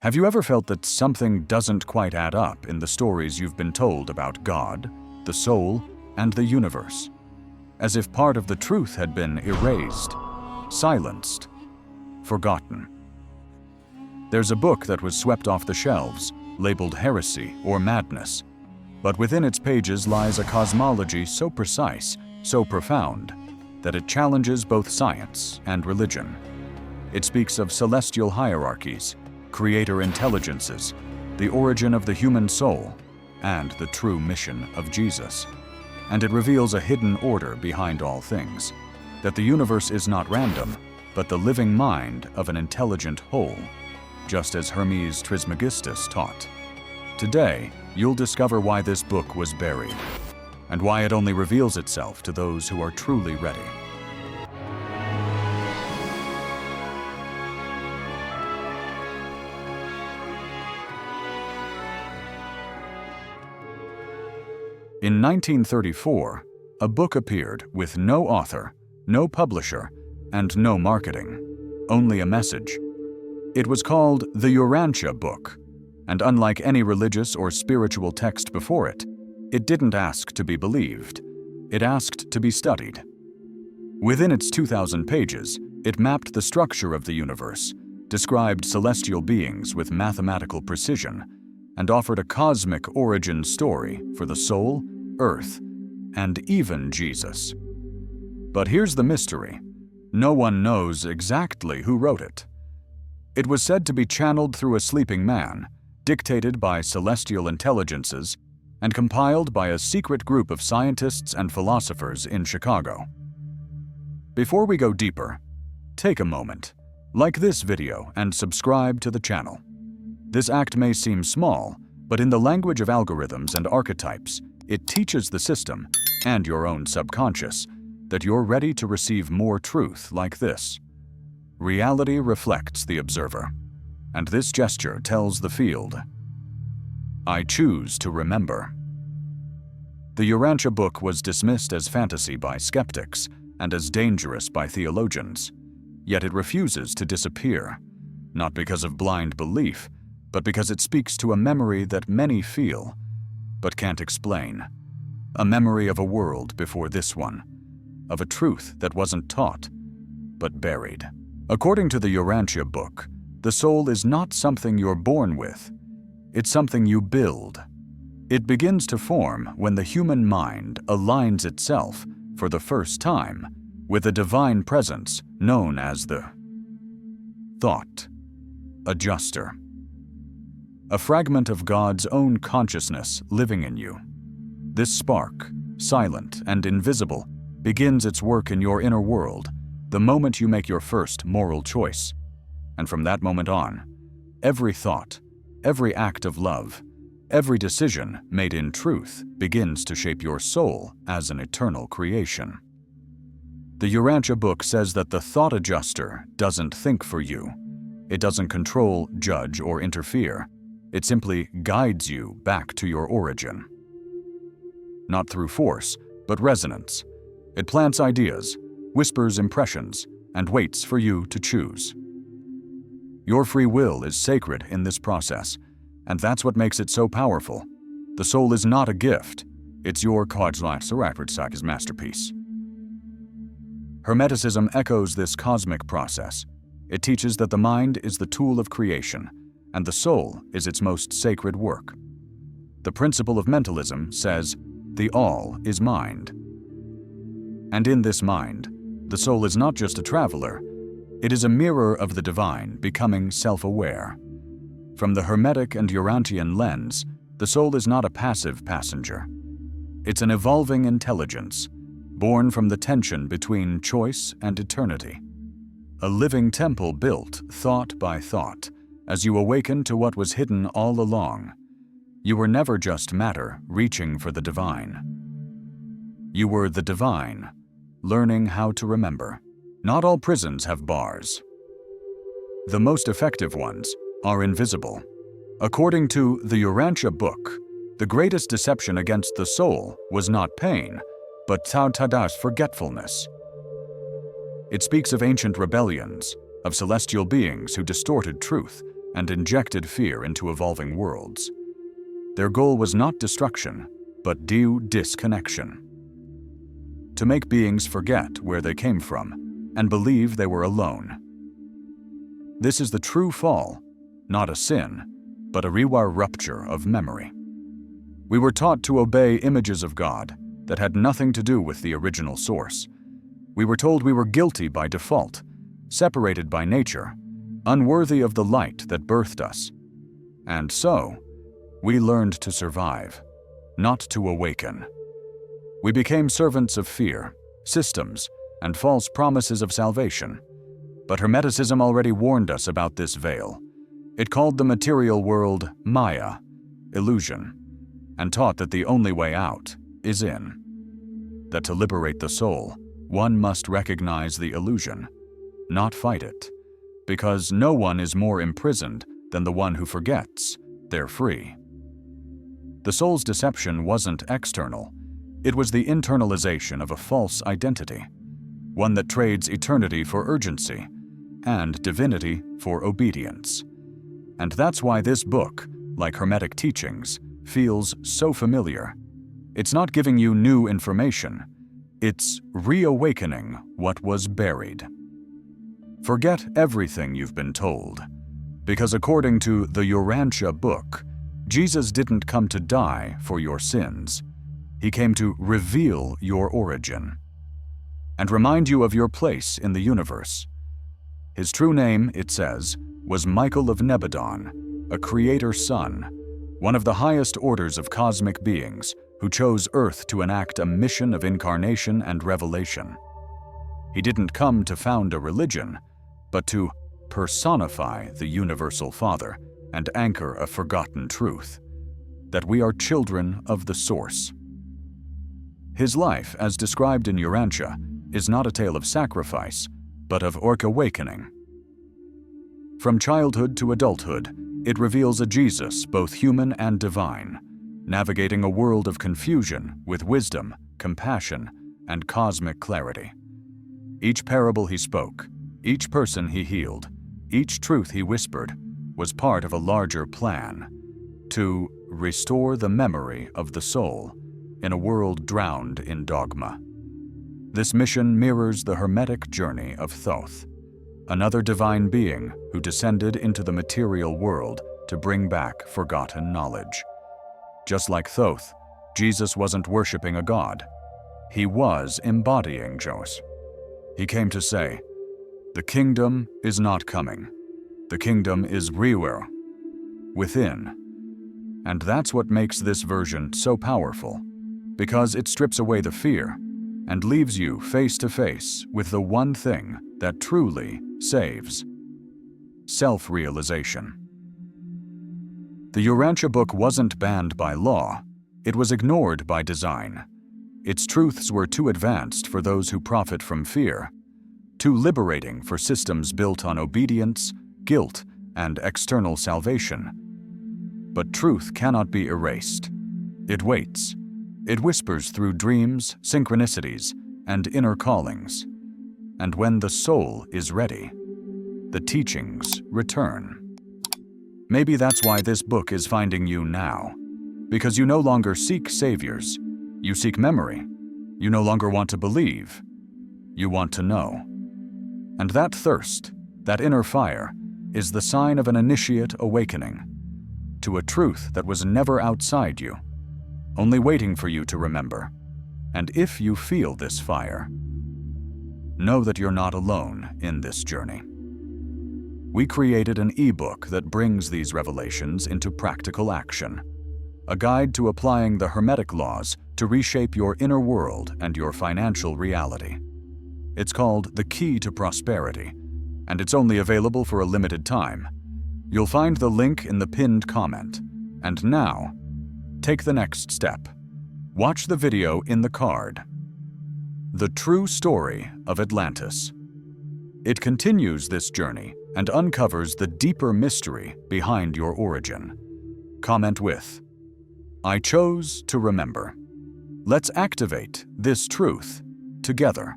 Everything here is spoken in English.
Have you ever felt that something doesn't quite add up in the stories you've been told about God, the soul, and the universe? As if part of the truth had been erased, silenced, forgotten. There's a book that was swept off the shelves, labeled heresy or madness, but within its pages lies a cosmology so precise, so profound, that it challenges both science and religion. It speaks of celestial hierarchies, creator intelligences, the origin of the human soul, and the true mission of Jesus. And it reveals a hidden order behind all things, that the universe is not random, but the living mind of an intelligent whole, just as Hermes Trismegistus taught. Today, you'll discover why this book was buried, and why it only reveals itself to those who are truly ready. In 1934, a book appeared with no author, no publisher, and no marketing, only a message. It was called the Urantia Book, and unlike any religious or spiritual text before it, it didn't ask to be believed. It asked to be studied. Within its 2,000 pages, it mapped the structure of the universe, described celestial beings with mathematical precision, and offered a cosmic origin story for the soul, Earth, and even Jesus. But here's the mystery. No one knows exactly who wrote it. It was said to be channeled through a sleeping man, dictated by celestial intelligences, and compiled by a secret group of scientists and philosophers in Chicago. Before we go deeper, take a moment, like this video and subscribe to the channel. This act may seem small, but in the language of algorithms and archetypes, it teaches the system, and your own subconscious, that you're ready to receive more truth like this. Reality reflects the observer, and this gesture tells the field, I choose to remember. The Urantia Book was dismissed as fantasy by skeptics and as dangerous by theologians, yet it refuses to disappear, not because of blind belief, but because it speaks to a memory that many feel, but can't explain. A memory of a world before this one, of a truth that wasn't taught, but buried. According to the Urantia Book, the soul is not something you're born with. It's something you build. It begins to form when the human mind aligns itself, for the first time, with a divine presence known as the Thoth Adjuster. A fragment of God's own consciousness living in you. This spark, silent and invisible, begins its work in your inner world the moment you make your first moral choice. And from that moment on, every thought, every act of love, every decision made in truth begins to shape your soul as an eternal creation. The Urantia Book says that the Thought Adjuster doesn't think for you. It doesn't control, judge, or interfere. It simply guides you back to your origin. Not through force, but resonance. It plants ideas, whispers impressions, and waits for you to choose. Your free will is sacred in this process, and that's what makes it so powerful. The soul is not a gift. It's your Kodlak masterpiece. Hermeticism echoes this cosmic process. It teaches that the mind is the tool of creation, and the soul is its most sacred work. The principle of mentalism says, the all is mind. And in this mind, the soul is not just a traveler, it is a mirror of the divine becoming self-aware. From the Hermetic and Urantian lens, the soul is not a passive passenger. It's an evolving intelligence, born from the tension between choice and eternity. A living temple built thought by thought, as you awaken to what was hidden all along. You were never just matter reaching for the divine. You were the divine, learning how to remember. Not all prisons have bars. The most effective ones are invisible. According to the Urantia Book, the greatest deception against the soul was not pain, but Tada's forgetfulness. It speaks of ancient rebellions, of celestial beings who distorted truth, and injected fear into evolving worlds. Their goal was not destruction, but due disconnection. To make beings forget where they came from and believe they were alone. This is the true fall, not a sin, but a rupture of memory. We were taught to obey images of God that had nothing to do with the original source. We were told we were guilty by default, separated by nature, unworthy of the light that birthed us. And so, we learned to survive, not to awaken. We became servants of fear, systems, and false promises of salvation. But Hermeticism already warned us about this veil. It called the material world Maya, illusion, and taught that the only way out is in. That to liberate the soul, one must recognize the illusion, not fight it, because no one is more imprisoned than the one who forgets they're free. The soul's deception wasn't external. It was the internalization of a false identity, one that trades eternity for urgency and divinity for obedience. And that's why this book, like Hermetic teachings, feels so familiar. It's not giving you new information. It's reawakening what was buried. Forget everything you've been told, because according to the Urantia Book, Jesus didn't come to die for your sins. He came to reveal your origin and remind you of your place in the universe. His true name, it says, was Michael of Nebadon, a creator's son, one of the highest orders of cosmic beings who chose Earth to enact a mission of incarnation and revelation. He didn't come to found a religion, but to personify the universal Father and anchor a forgotten truth, that we are children of the Source. His life, as described in Urantia, is not a tale of sacrifice, but of awakening. From childhood to adulthood, it reveals a Jesus both human and divine, navigating a world of confusion with wisdom, compassion, and cosmic clarity. Each parable he spoke, each person he healed, each truth he whispered, was part of a larger plan to restore the memory of the soul in a world drowned in dogma. This mission mirrors the Hermetic journey of Thoth, another divine being who descended into the material world to bring back forgotten knowledge. Just like Thoth, Jesus wasn't worshiping a god. He was embodying Jos. He came to say, "The kingdom is not coming. The kingdom is real, within." And that's what makes this version so powerful, because it strips away the fear and leaves you face to face with the one thing that truly saves: self-realization. The Urantia Book wasn't banned by law. It was ignored by design. Its truths were too advanced for those who profit from fear, too liberating for systems built on obedience, guilt, and external salvation. But truth cannot be erased. It waits. It whispers through dreams, synchronicities, and inner callings. And when the soul is ready, the teachings return. Maybe that's why this book is finding you now, because you no longer seek saviors. You seek memory. You no longer want to believe. You want to know. And that thirst, that inner fire, is the sign of an initiate awakening to a truth that was never outside you, only waiting for you to remember. And if you feel this fire, know that you're not alone in this journey. We created an ebook that brings these revelations into practical action, a guide to applying the Hermetic laws to reshape your inner world and your financial reality. It's called The Key to Prosperity, and it's only available for a limited time. You'll find the link in the pinned comment. And now, take the next step. Watch the video in the card. The True Story of Atlantis. It continues this journey and uncovers the deeper mystery behind your origin. Comment with, "I chose to remember." Let's activate this truth together.